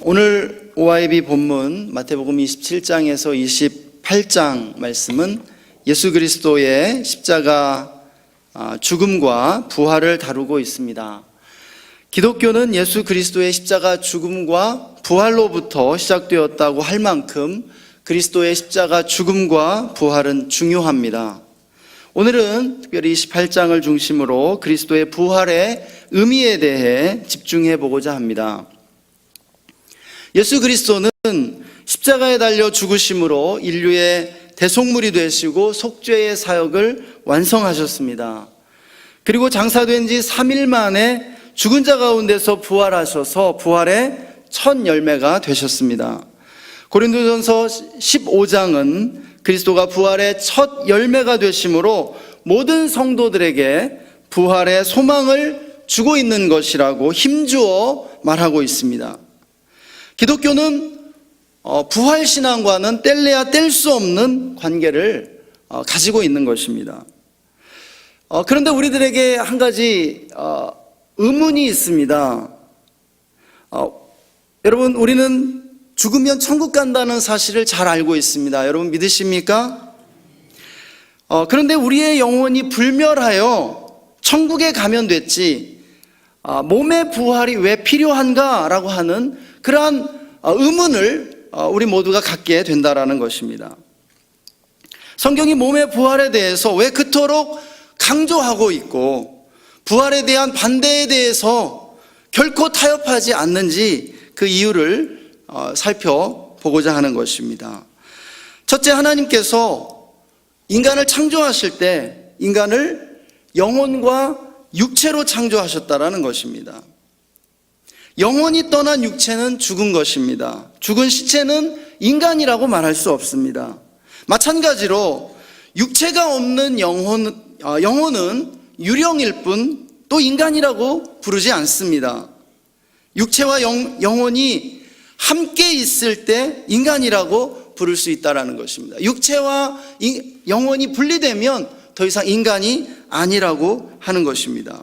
오늘 OIB 본문 마태복음 27장에서 28장 말씀은 예수 그리스도의 십자가 죽음과 부활을 다루고 있습니다. 기독교는 예수 그리스도의 십자가 죽음과 부활로부터 시작되었다고 할 만큼 그리스도의 십자가 죽음과 부활은 중요합니다. 오늘은 특별히 28장을 중심으로 그리스도의 부활의 의미에 대해 집중해 보고자 합니다. 예수 그리스도는 십자가에 달려 죽으심으로 인류의 대속물이 되시고 속죄의 사역을 완성하셨습니다. 그리고 장사된 지 3일 만에 죽은 자 가운데서 부활하셔서 부활의 첫 열매가 되셨습니다. 고린도전서 15장은 그리스도가 부활의 첫 열매가 되심으로 모든 성도들에게 부활의 소망을 주고 있는 것이라고 힘주어 말하고 있습니다. 기독교는 부활신앙과는 뗄래야 뗄 수 없는 관계를 가지고 있는 것입니다. 그런데 우리들에게 한 가지 의문이 있습니다. 여러분, 우리는 죽으면 천국 간다는 사실을 잘 알고 있습니다. 여러분 믿으십니까? 그런데 우리의 영혼이 불멸하여 천국에 가면 됐지 몸의 부활이 왜 필요한가라고 하는 그러한 의문을 우리 모두가 갖게 된다라는 것입니다. 성경이 몸의 부활에 대해서 왜 그토록 강조하고 있고 부활에 대한 반대에 대해서 결코 타협하지 않는지 그 이유를 살펴보고자 하는 것입니다. 첫째, 하나님께서 인간을 창조하실 때 인간을 영혼과 육체로 창조하셨다라는 것입니다. 영혼이 떠난 육체는 죽은 것입니다. 죽은 시체는 인간이라고 말할 수 없습니다. 마찬가지로 육체가 없는 영혼은 유령일 뿐 또 인간이라고 부르지 않습니다. 육체와 영혼이 함께 있을 때 인간이라고 부를 수 있다는 것입니다. 육체와 영혼이 분리되면 더 이상 인간이 아니라고 하는 것입니다.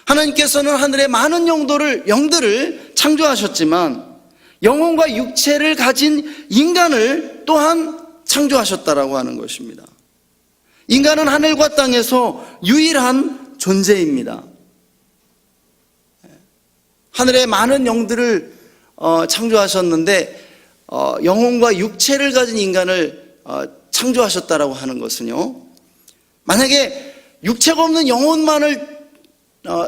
하나님께서는 하늘의 많은 영들을 창조하셨지만 영혼과 육체를 가진 인간을 또한 창조하셨다라고 하는 것입니다. 인간은 하늘과 땅에서 유일한 존재입니다. 하늘의 많은 영들을 창조하셨는데 영혼과 육체를 가진 인간을 창조하셨다라고 하는 것은요, 만약에 육체가 없는 영혼만을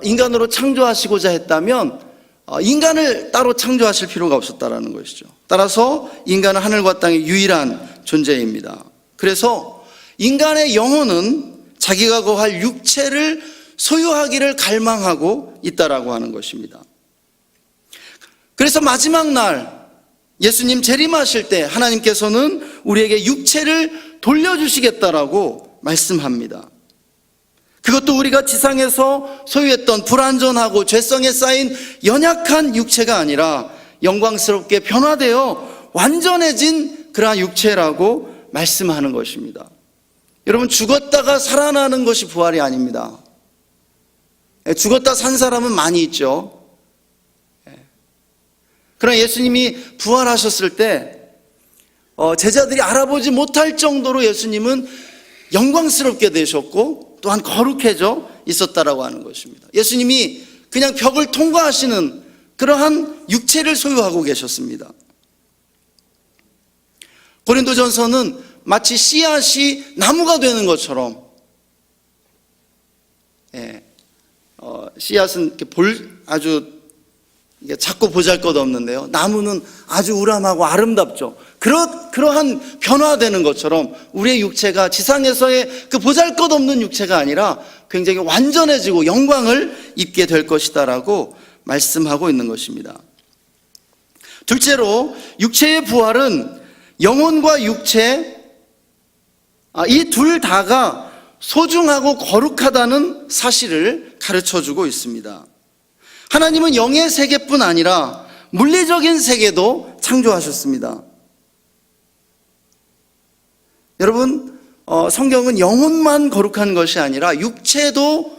인간으로 창조하시고자 했다면 인간을 따로 창조하실 필요가 없었다라는 것이죠. 따라서 인간은 하늘과 땅의 유일한 존재입니다. 그래서 인간의 영혼은 자기가 거할 육체를 소유하기를 갈망하고 있다라고 하는 것입니다. 그래서 마지막 날 예수님 재림하실 때 하나님께서는 우리에게 육체를 돌려주시겠다라고 말씀합니다. 그것도 우리가 지상에서 소유했던 불완전하고 죄성에 쌓인 연약한 육체가 아니라 영광스럽게 변화되어 완전해진 그러한 육체라고 말씀하는 것입니다. 여러분, 죽었다가 살아나는 것이 부활이 아닙니다. 죽었다 산 사람은 많이 있죠. 그러나 예수님이 부활하셨을 때 제자들이 알아보지 못할 정도로 예수님은 영광스럽게 되셨고 또한 거룩해져 있었다라고 하는 것입니다. 예수님이 그냥 벽을 통과하시는 그러한 육체를 소유하고 계셨습니다. 고린도전서는 마치 씨앗이 나무가 되는 것처럼, 씨앗은 이렇게 아주 작고 보잘것없는데요, 나무는 아주 우람하고 아름답죠. 그러한 변화되는 것처럼 우리의 육체가 지상에서의 그 보잘것없는 육체가 아니라 굉장히 완전해지고 영광을 입게 될 것이다라고 말씀하고 있는 것입니다. 둘째로, 육체의 부활은 영혼과 육체 이 둘 다가 소중하고 거룩하다는 사실을 가르쳐주고 있습니다. 하나님은 영의 세계뿐 아니라 물리적인 세계도 창조하셨습니다. 여러분, 성경은 영혼만 거룩한 것이 아니라 육체도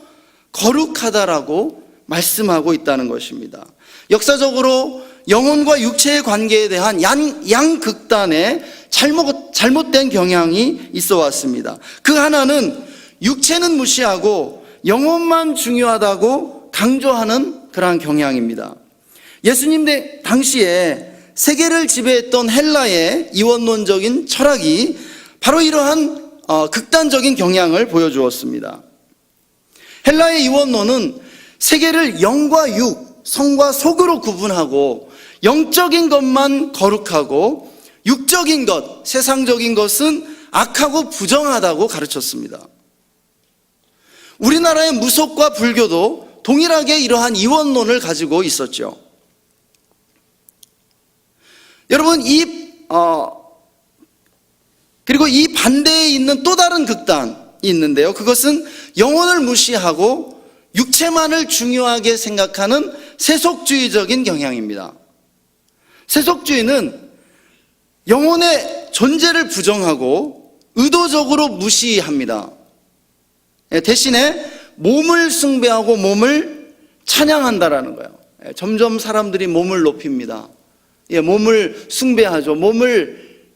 거룩하다라고 말씀하고 있다는 것입니다. 역사적으로 영혼과 육체의 관계에 대한 양극단의 잘못된 경향이 있어 왔습니다. 그 하나는 육체는 무시하고 영혼만 중요하다고 강조하는 그러한 경향입니다. 예수님 당시에 세계를 지배했던 헬라의 이원론적인 철학이 바로 이러한 극단적인 경향을 보여주었습니다. 헬라의 이원론은 세계를 영과 육, 성과 속으로 구분하고 영적인 것만 거룩하고 육적인 것, 세상적인 것은 악하고 부정하다고 가르쳤습니다. 우리나라의 무속과 불교도 동일하게 이러한 이원론을 가지고 있었죠. 여러분, 그리고 이 반대에 있는 또 다른 극단이 있는데요. 그것은 영혼을 무시하고 육체만을 중요하게 생각하는 세속주의적인 경향입니다. 세속주의는 영혼의 존재를 부정하고 의도적으로 무시합니다. 대신에 몸을 숭배하고 몸을 찬양한다라는 거예요. 점점 사람들이 몸을 높입니다. 몸을 숭배하죠. 몸을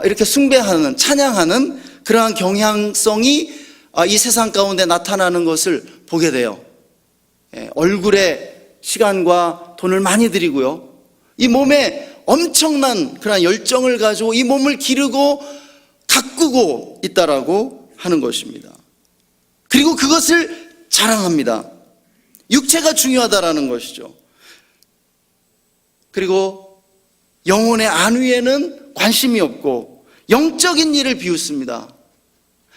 이렇게 숭배하는, 찬양하는 그러한 경향성이 이 세상 가운데 나타나는 것을 보게 돼요. 얼굴에 시간과 돈을 많이 들이고요. 이 몸에 엄청난 그런 열정을 가지고 이 몸을 기르고 가꾸고 있다라고 하는 것입니다. 그리고 그것을 자랑합니다. 육체가 중요하다라는 것이죠. 그리고 영혼의 안위에는 관심이 없고 영적인 일을 비웃습니다.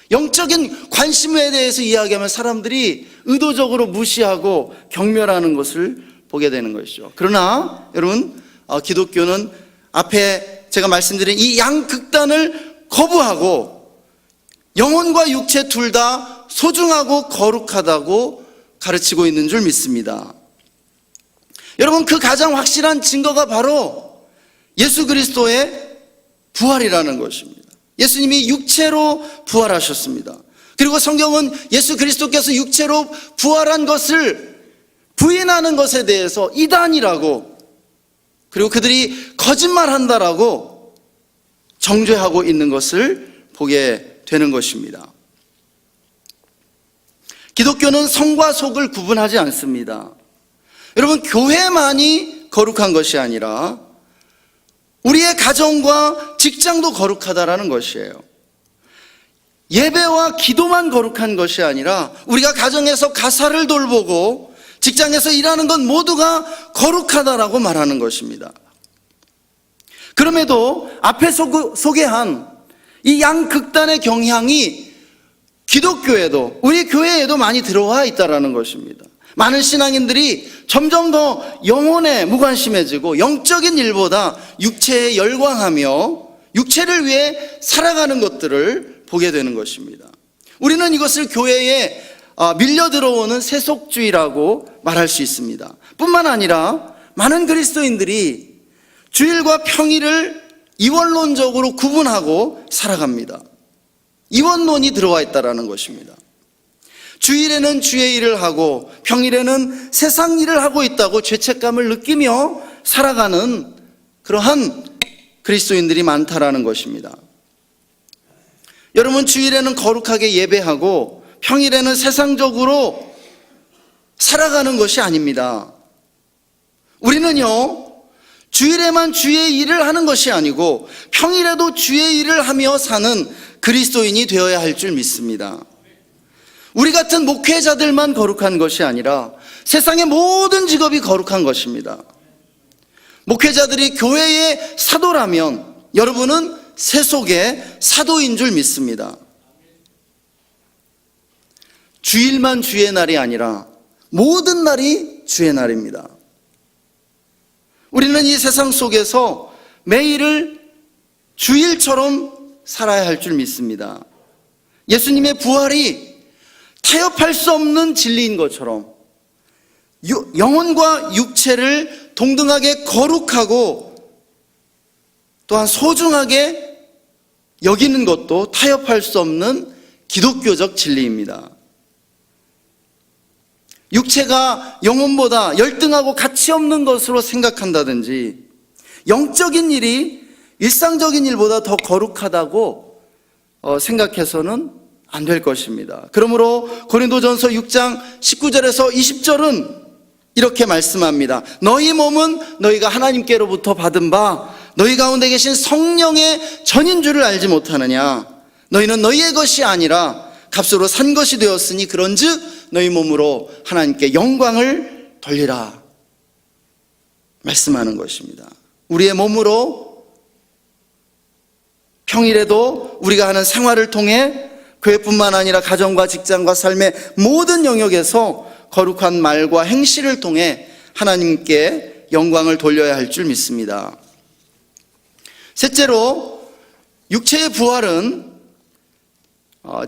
영적인 관심에 대해서 이야기하면 사람들이 의도적으로 무시하고 경멸하는 것을 보게 되는 것이죠. 그러나 여러분, 기독교는 앞에 제가 말씀드린 이 양극단을 거부하고 영혼과 육체 둘 다 소중하고 거룩하다고 가르치고 있는 줄 믿습니다. 여러분, 그 가장 확실한 증거가 바로 예수 그리스도의 부활이라는 것입니다. 예수님이 육체로 부활하셨습니다. 그리고 성경은 예수 그리스도께서 육체로 부활한 것을 부인하는 것에 대해서 이단이라고, 그리고 그들이 거짓말한다라고 정죄하고 있는 것을 보게 되는 것입니다. 기독교는 성과 속을 구분하지 않습니다. 여러분, 교회만이 거룩한 것이 아니라 우리의 가정과 직장도 거룩하다라는 것이에요. 예배와 기도만 거룩한 것이 아니라 우리가 가정에서 가사를 돌보고 직장에서 일하는 것 모두가 거룩하다라고 말하는 것입니다. 그럼에도 앞에 소개한 이 양극단의 경향이 기독교에도, 우리 교회에도 많이 들어와 있다라는 것입니다. 많은 신앙인들이 점점 더 영혼에 무관심해지고 영적인 일보다 육체에 열광하며 육체를 위해 살아가는 것들을 보게 되는 것입니다. 우리는 이것을 교회에 밀려 들어오는 세속주의라고 말할 수 있습니다. 뿐만 아니라 많은 그리스도인들이 주일과 평일을 이원론적으로 구분하고 살아갑니다. 이원론이 들어와 있다는 것입니다. 주일에는 주의 일을 하고 평일에는 세상 일을 하고 있다고 죄책감을 느끼며 살아가는 그러한 그리스도인들이 많다라는 것입니다. 여러분, 주일에는 거룩하게 예배하고 평일에는 세상적으로 살아가는 것이 아닙니다. 우리는요, 주일에만 주의 일을 하는 것이 아니고 평일에도 주의 일을 하며 사는 그리스도인이 되어야 할 줄 믿습니다. 우리 같은 목회자들만 거룩한 것이 아니라 세상의 모든 직업이 거룩한 것입니다. 목회자들이 교회의 사도라면 여러분은 세속의 사도인 줄 믿습니다. 주일만 주의 날이 아니라 모든 날이 주의 날입니다. 우리는 이 세상 속에서 매일을 주일처럼 살아야 할 줄 믿습니다. 예수님의 부활이 타협할 수 없는 진리인 것처럼 영혼과 육체를 동등하게 거룩하고 또한 소중하게 여기는 것도 타협할 수 없는 기독교적 진리입니다. 육체가 영혼보다 열등하고 가치 없는 것으로 생각한다든지 영적인 일이 일상적인 일보다 더 거룩하다고 생각해서는 안 될 것입니다. 그러므로 고린도전서 6장 19절에서 20절은 이렇게 말씀합니다. 너희 몸은 너희가 하나님께로부터 받은 바 너희 가운데 계신 성령의 전인 줄을 알지 못하느냐. 너희는 너희의 것이 아니라 값으로 산 것이 되었으니 그런즉 너희 몸으로 하나님께 영광을 돌리라 말씀하는 것입니다. 우리의 몸으로 평일에도 우리가 하는 생활을 통해 교회뿐만 아니라 가정과 직장과 삶의 모든 영역에서 거룩한 말과 행실을 통해 하나님께 영광을 돌려야 할 줄 믿습니다. 셋째로 육체의 부활은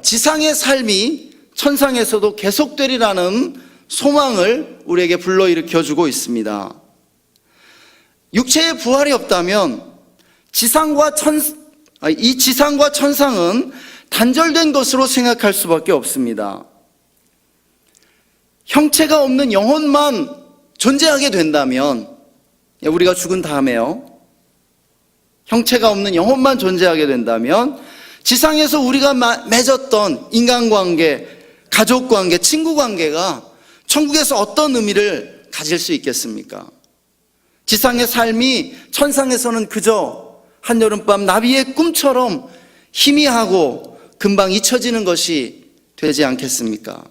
지상의 삶이 천상에서도 계속되리라는 소망을 우리에게 불러일으켜 주고 있습니다. 육체의 부활이 없다면 이 지상과 천상은 단절된 것으로 생각할 수밖에 없습니다. 형체가 없는 영혼만 존재하게 된다면, 우리가 죽은 다음에요, 형체가 없는 영혼만 존재하게 된다면 지상에서 우리가 맺었던 인간관계, 가족관계, 친구관계가 천국에서 어떤 의미를 가질 수 있겠습니까? 지상의 삶이 천상에서는 그저 한여름밤 나비의 꿈처럼 희미하고 금방 잊혀지는 것이 되지 않겠습니까?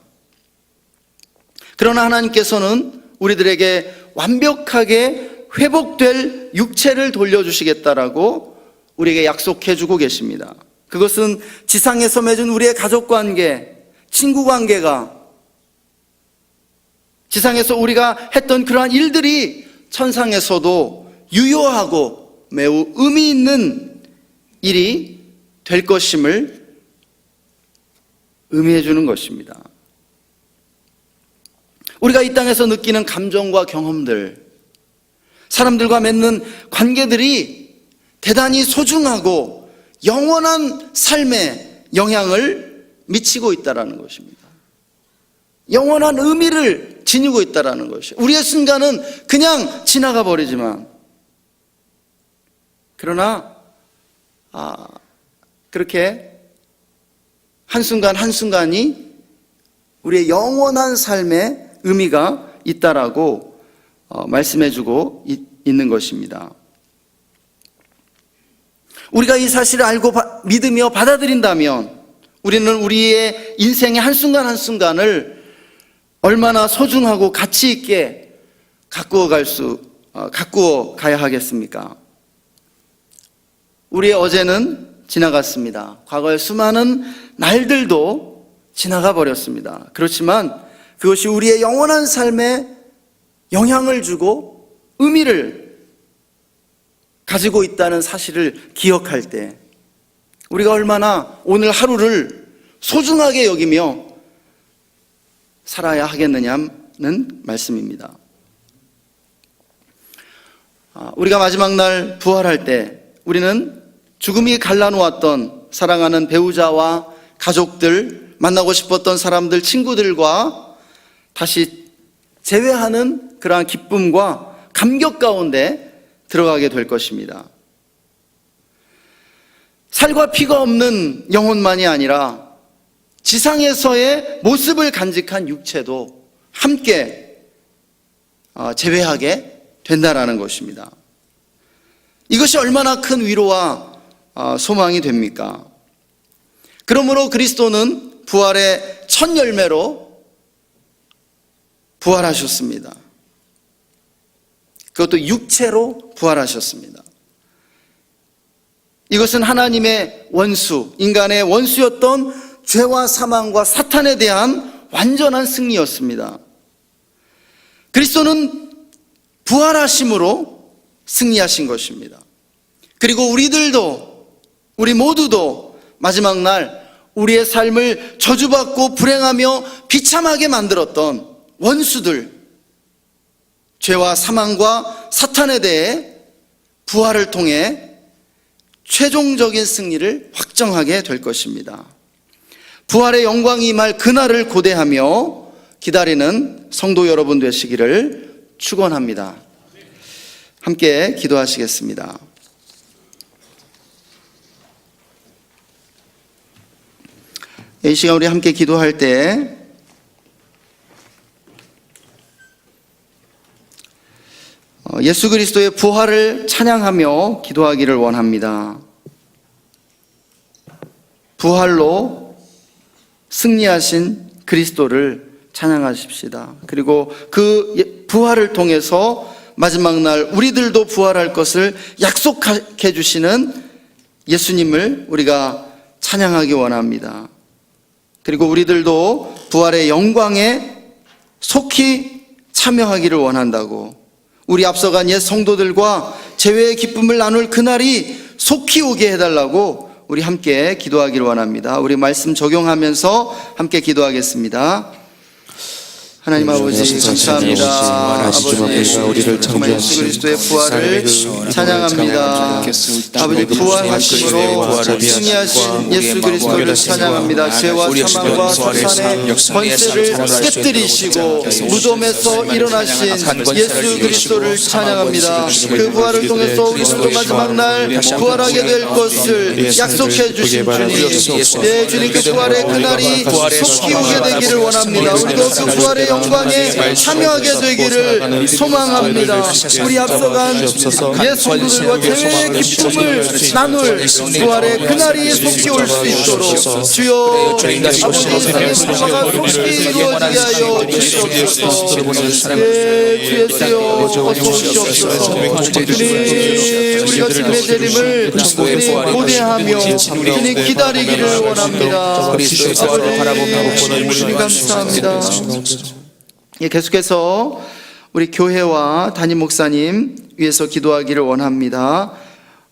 그러나 하나님께서는 우리들에게 완벽하게 회복될 육체를 돌려주시겠다라고 우리에게 약속해 주고 계십니다. 그것은 지상에서 맺은 우리의 가족관계, 친구관계가 지상에서 우리가 했던 그러한 일들이 천상에서도 유효하고 매우 의미 있는 일이 될 것임을 의미해 주는 것입니다. 우리가 이 땅에서 느끼는 감정과 경험들, 사람들과 맺는 관계들이 대단히 소중하고 영원한 삶에 영향을 미치고 있다는 것입니다. 영원한 의미를 지니고 있다는 것이에요. 우리의 순간은 그냥 지나가 버리지만, 그러나 그렇게 한순간 한순간이 우리의 영원한 삶에 의미가 있다라고 말씀해주고 있는 것입니다. 우리가 이 사실을 알고 믿으며 받아들인다면 우리는 우리의 인생의 한순간 한순간을 얼마나 소중하고 가치 있게 가꾸어 가야 하겠습니까? 우리의 어제는 지나갔습니다. 과거의 수많은 날들도 지나가 버렸습니다. 그렇지만 그것이 우리의 영원한 삶에 영향을 주고 의미를 가지고 있다는 사실을 기억할 때 우리가 얼마나 오늘 하루를 소중하게 여기며 살아야 하겠느냐는 말씀입니다. 우리가 마지막 날 부활할 때 우리는 죽음이 갈라놓았던 사랑하는 배우자와 가족들, 만나고 싶었던 사람들, 친구들과 다시 재회하는 그러한 기쁨과 감격 가운데 들어가게 될 것입니다. 살과 피가 없는 영혼만이 아니라 지상에서의 모습을 간직한 육체도 함께 재회하게 된다라는 것입니다. 이것이 얼마나 큰 위로와 소망이 됩니까? 그러므로 그리스도는 부활의 첫 열매로 부활하셨습니다. 그것도 육체로 부활하셨습니다. 이것은 하나님의 원수, 인간의 원수였던 죄와 사망과 사탄에 대한 완전한 승리였습니다. 그리스도는 부활하심으로 승리하신 것입니다. 그리고 우리 모두도 마지막 날 우리의 삶을 저주받고 불행하며 비참하게 만들었던 원수들, 죄와 사망과 사탄에 대해 부활을 통해 최종적인 승리를 확정하게 될 것입니다. 부활의 영광이 임할 그날을 고대하며 기다리는 성도 여러분 되시기를 축원합니다. 함께 기도하시겠습니다. 이 시간 우리 함께 기도할 때 예수 그리스도의 부활을 찬양하며 기도하기를 원합니다. 부활로 승리하신 그리스도를 찬양하십시다. 그리고 그 부활을 통해서 마지막 날 우리들도 부활할 것을 약속해 주시는 예수님을 우리가 찬양하기 원합니다. 그리고 우리들도 부활의 영광에 속히 참여하기를 원한다고, 우리 앞서간 옛 성도들과 재회의 기쁨을 나눌 그날이 속히 오게 해달라고 우리 함께 기도하기를 원합니다. 우리 말씀 적용하면서 함께 기도하겠습니다. 하나님 아버지 감사합니다. 아버지 우리를 정말 예수 그리스도의 부활을 찬양합니다. 아버지 부활하심으로 승리하신 예수 그리스도를 찬양합니다. 죄와 사망과 사탄의 권세를 깨뜨리시고 무덤에서 일어나신 예수 그리스도를 찬양합니다. 그 부활을 통해서 우리도 마지막 날 부활하게 될 것을 약속해 주신 주님, 네 주님, 그 부활의 그날이 속히 오게 되기를 원합니다. 우리도 그 부활의 영광에 참여하게 되기를 소망합니다. 우리 앞서간 옛 성도들과 재회의 기쁨을 나눌 부활의 그날이 속히 올 수 있도록 주여 아버지 생의 부활가 속히 이루어지게 하여 주시옵소서. 네 주 예수여 어서 오시옵소서. 주님 우리가 주님의 재림을 고대하며 주님 기다리기를 원합니다. 아버지 주님 감사합니다. 계속해서 우리 교회와 담임 목사님 위해서 기도하기를 원합니다.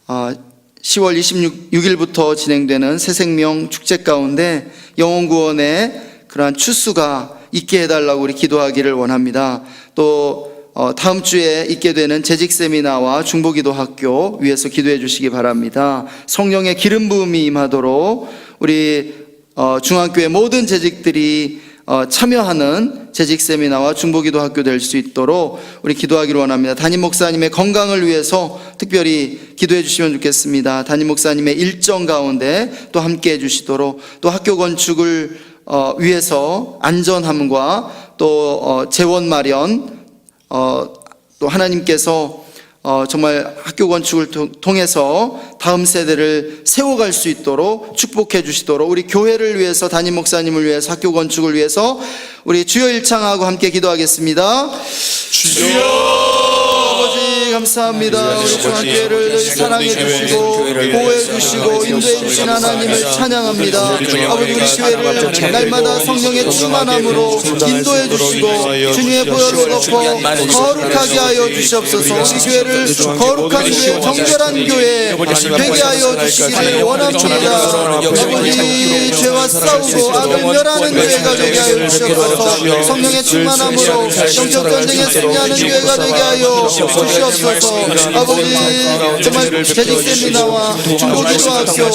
10월 26일부터 진행되는 새생명 축제 가운데 영혼구원의 그러한 추수가 있게 해달라고 우리 기도하기를 원합니다. 또 다음 주에 있게 되는 재직 세미나와 중보기도 학교 위해서 기도해 주시기 바랍니다. 성령의 기름 부음이 임하도록 우리 중앙교회 모든 재직들이 참여하는 재직 세미나와 중보기도 학교 될 수 있도록 우리 기도하기를 원합니다. 담임 목사님의 건강을 위해서 특별히 기도해 주시면 좋겠습니다. 담임 목사님의 일정 가운데 또 함께 해 주시도록, 또 학교 건축을 위해서 안전함과 또 재원 마련, 또 하나님께서 정말 학교 건축을 통해서 다음 세대를 세워갈 수 있도록 축복해 주시도록 우리 교회를 위해서, 담임 목사님을 위해서, 학교 건축을 위해서 우리 주여 일창하고 함께 기도하겠습니다. 주여 아버지 감사합니다. 우리 중앙교회를 사랑해 주시고 보호해 주시고 인도해 주신 하나님을 찬양합니다. 아버지 우리 교회를 날마다 성령의 충만함으로 인도해 주시고 주님의 보혈로 덮어 거룩하게 하여 주시옵소서. 우리 교회를 거룩한 교회, 정결한 교회 되게 하여 주시기를 원합니다. 아버지 죄와 싸우고 악을 멸하는 교회가 되게 하여 주시옵소서. 성령의 충만함으로 영적 전쟁에 승리하는 교회가 되게 하여 주시옵소서. 아버지 정말 재직 세미나와 중보기도 학교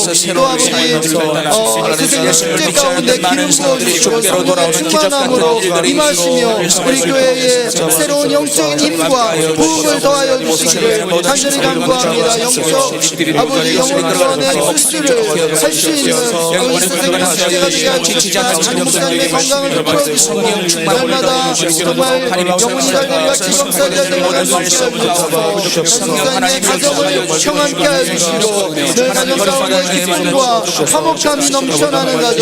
또 아버지 세상의 축제 가운데 기름 부어주시고 성령의 충만함으로 임하시며 우리 교회에 새로운 영적인 힘과 부흥을 더하여 주시기를 간절히 간구합니다. 영적 아버지 영혼구원의 출주를 할 수 있는 아버지 세상의 축제가 되게 하시옵소서. 담임 목사님의 건강을 풀어주시고 날마다 정말 영혼이 달려같이 영살이 달려가는 성령의 가정을 평안케 해주시고 늘 가정 가운데 기쁨과 화목함이 넘쳐나는 가정,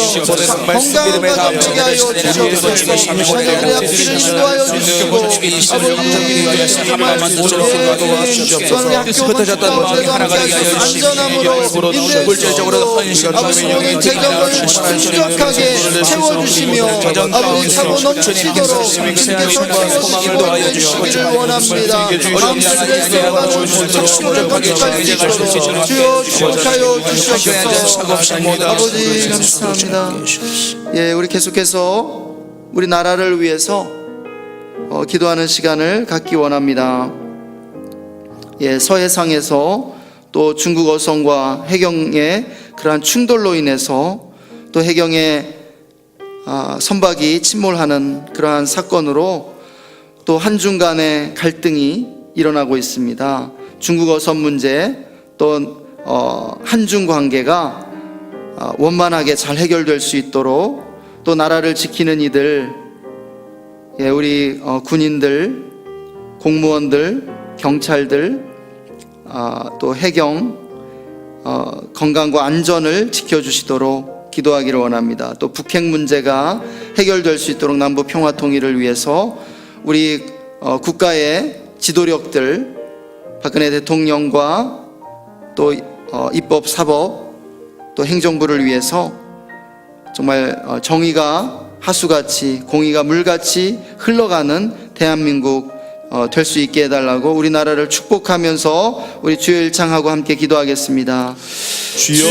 건강한 가정 되게 하여 주시옵소서. 자녀들의 앞길을 인도하여 주시고 아버지 정말 우리 학교 건축 가운데도 함께하시고 안전함으로 인도해 주시고 아버지 성령의 재정을 충족하게 채워주시며 아버지 차고 넘치도록 주님께서 채워주시고 인도해주시기를 원합니다. 마음씨를 세워가는 척수를 건축할 수 있도록 주여 축복하여 주시옵소서. 아버지 감사합니다. 예, 우리 계속해서 우리 나라를 위해서 기도하는 시간을 갖기 원합니다. 예, 서해상에서 또 중국 어선과 해경의 그러한 충돌로 인해서 또 해경의 선박이 침몰하는 그러한 사건으로 또 한중 간의 갈등이 일어나고 있습니다. 중국 어선 문제 또 한중 관계가 원만하게 잘 해결될 수 있도록 또 나라를 지키는 이들, 우리 군인들, 공무원들, 경찰들, 또 해경 건강과 안전을 지켜주시도록 기도하기를 원합니다. 또 북핵 문제가 해결될 수 있도록 남북 평화 통일을 위해서 우리 국가의 지도력들, 박근혜 대통령과 또 입법, 사법, 또 행정부를 위해서 정말 정의가 하수같이 공의가 물같이 흘러가는 대한민국 될 수 있게 해달라고 우리나라를 축복하면서 우리 주여 일창하고 함께 기도하겠습니다. 주여,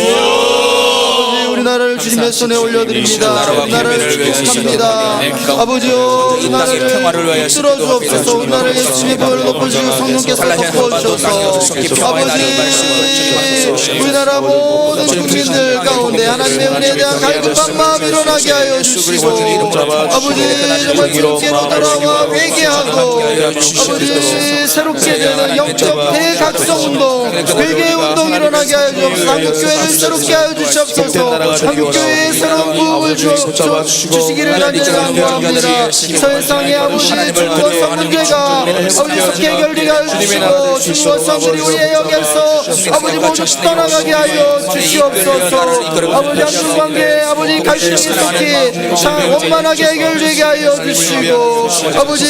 우리나라를 주님의 손에 올려드립니다. 우리나라를 축복합니다. 아버지여, 우리나라를 붙들어 주옵소서. 우리나라를 예수님의 별을 높여주시고 성령께서 덮어주셔서 아버지, 우리나라 모든 국민들 가운데 하나님의 은혜에 대한 갈급한 마음 일어나게 하여 주시고 아버지, 정말 주께로 돌아와 회개하고 아버지, 새롭게 되는 영적 대각성운동, 회개운동 일어나게 하여 주옵소서. 한국교회를 새롭게 하여 주시옵소서. 한국교회에 새로운 부흥을 주시기를 간절히 간구합니다. 서해상의 아버지 중국 성문제가 아버지 속해 해결되게 하여 주시고 중국 성들이 우리의 영에서 아버지 모두 떠나가게 하여 주시옵소서. 아버지 한중관계 아버지 갈등이 속히 원만하게 해결되게 하여 주시고 아버지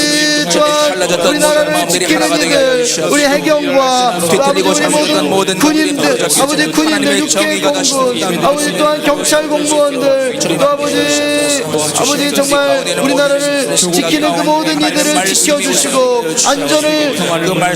또한 우리나라를 지키는 이들, 우리 해경과 아버지 우리 모든 군인들, 아버지 군인들, 육계 공군, 아버지 또한 경찰 공무원들, 또 아버지 정말 우리나라를 지키는 그 모든 이들을 지켜주시고 안전을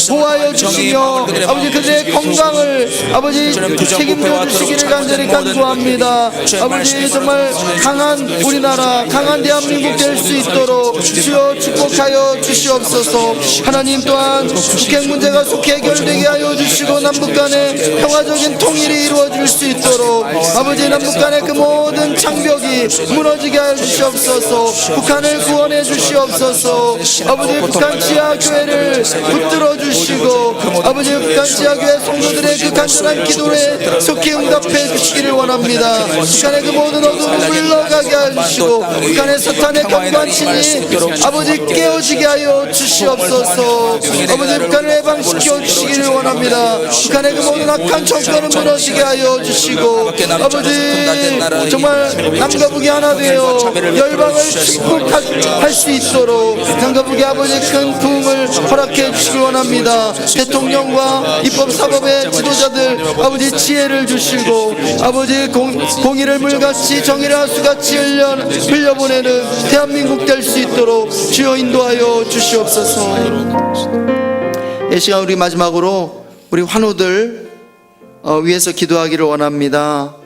보호하여 주시며 아버지 그들의 건강을 아버지 책임져 주시기를 간절히 간구합니다. 아버지 정말 강한 우리나라, 강한 대한민국 될 수 있도록 주여 축복하여 주시옵소서. 하나님 또한 북핵 문제가 속히 해결되게 하여 주시고 남북 간의 평화적인 통일이 이루어질 수 있도록 아버지 남북 간의 그 모든 장벽이 무너지게 하여 주시옵소서. 북한을 구원해 주시옵소서. 아버지 북한 지하교회를 붙들어 주시고 아버지 북한 지하교회 성도들의 그 간절한 기도에 속히 응답해 주시기를 원합니다. 북한의 그 모든 어둠을 물러가게 하여 주시고 북한의 사탄의 경관신이 아버지 깨어지게 하여 주시옵소서. 아버지 북한을 해방시켜 주시기를 원합니다. 북한의 그 모든 악한 정권을 무너지게 하여 주시고 아버지 정말 남과 북이 하나 되어 열방을 축복할 수 있도록 남과 북이 아버지 큰 부흥을 허락해 주시기 원합니다. 대통령과 입법 사법의 지도자들 아버지 지혜를 주시고 아버지 공의를 물같이 정의를 하수같이 흘려보내는 대한민국 될 수 있도록 주여 인도하여 주시옵소서. 이 시간 우리 마지막으로 우리 환우들 위해서 기도하기를 원합니다.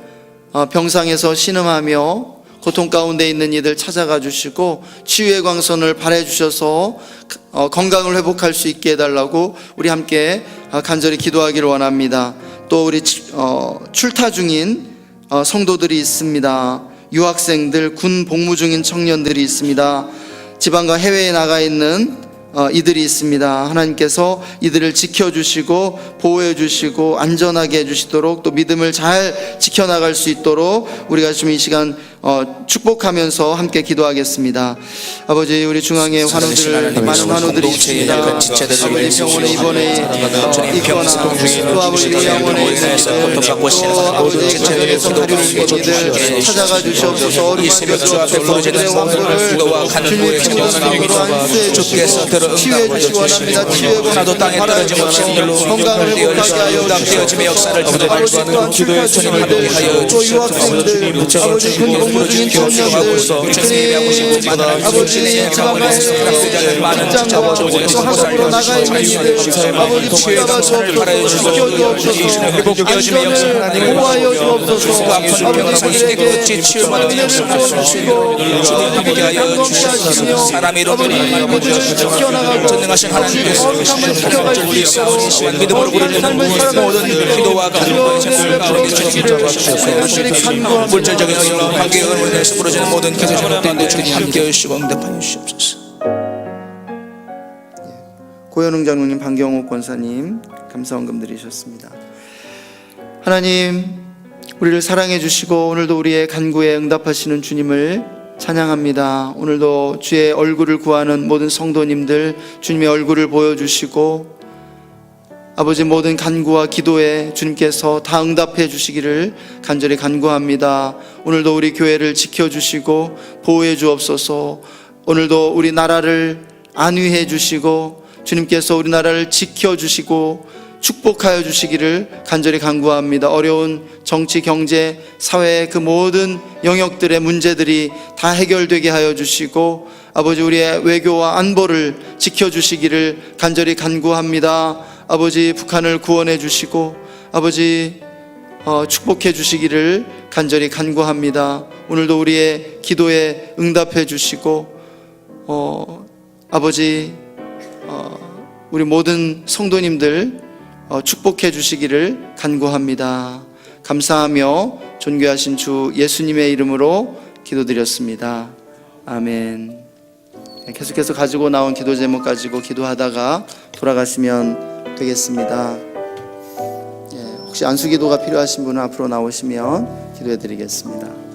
병상에서 신음하며 고통 가운데 있는 이들 찾아가 주시고 치유의 광선을 발해 주셔서 건강을 회복할 수 있게 해달라고 우리 함께 간절히 기도하기를 원합니다. 또 우리 출타 중인 성도들이 있습니다. 유학생들, 군 복무 중인 청년들이 있습니다. 지방과 해외에 나가 있는 이들이 있습니다. 하나님께서 이들을 지켜주시고 보호해주시고 안전하게 해주시도록 또 믿음을 잘 지켜나갈 수 있도록 우리가 지금 이 시간 축복하면서 함께 기도하겠습니다. 아버지, 우리 중앙에 환우들, 많은 환우들이 있습니다. 아버지 병원에 입원해 있거나 또 아버지 요양원에 있는 이들, 또 아버지 가정에서 가려운 이들 찾아가 주시옵소서. 어루만져 주옵소서. 그들의 원고를 주님의 평강으로 안수해 주시고 치유해 주시기 원합니다. 치유의 권한도 땅에 떨어짐 없이 건강을 회복하게 하여 주시옵소서. 아버지 또한 출타 중인들, 또 유학생들, 아버지 군 복무 중인 청년들, 아버지 지방에 직장과 또 학업으로 나가 있는 이들 아버지 붙잡아 주옵소서. 지켜주옵소서. 안전을 보호하여 주옵소서. 아버지 그들에게 은혜를 부어주시고 아버지 강건케 하시며 아버지 그들을 지켜나가고 전능하신 하나님의 거룩함을 지켜갈 수 있도록 믿음으로 부르짖는 삶을 살아갈 수 모든 있도록 기도와 간구의 제목을 주시기를 간절히 간구합니다. 물질적인 관계 주께 의원에서 부러지는 모든 기도 제목들도 주님 함께 하시고 응답하여 주시옵소서. 고현웅 장로님, 방경옥 권사님 감사원금 드리셨습니다. 하나님, 우리를 사랑해 주시고 오늘도 우리의 간구에 응답하시는 주님을 찬양합니다. 오늘도 주의 얼굴을 구하는 모든 성도님들 주님의 얼굴을 보여주시고 아버지 모든 간구와 기도에 주님께서 다 응답해 주시기를 간절히 간구합니다. 오늘도 우리 교회를 지켜주시고 보호해 주옵소서. 오늘도 우리 나라를 안위해 주시고 주님께서 우리나라를 지켜주시고 축복하여 주시기를 간절히 간구합니다. 어려운 정치, 경제, 사회의 그 모든 영역들의 문제들이 다 해결되게 하여 주시고 아버지 우리의 외교와 안보를 지켜주시기를 간절히 간구합니다. 아버지 북한을 구원해 주시고 아버지 축복해 주시기를 간절히 간구합니다. 오늘도 우리의 기도에 응답해 주시고 아버지 우리 모든 성도님들 축복해 주시기를 간구합니다. 감사하며 존귀하신 주 예수님의 이름으로 기도드렸습니다. 아멘. 계속해서 가지고 나온 기도 제목 가지고 기도하다가 돌아가시면 되겠습니다. 혹시 안수기도가 필요하신 분은 앞으로 나오시면 기도해 드리겠습니다.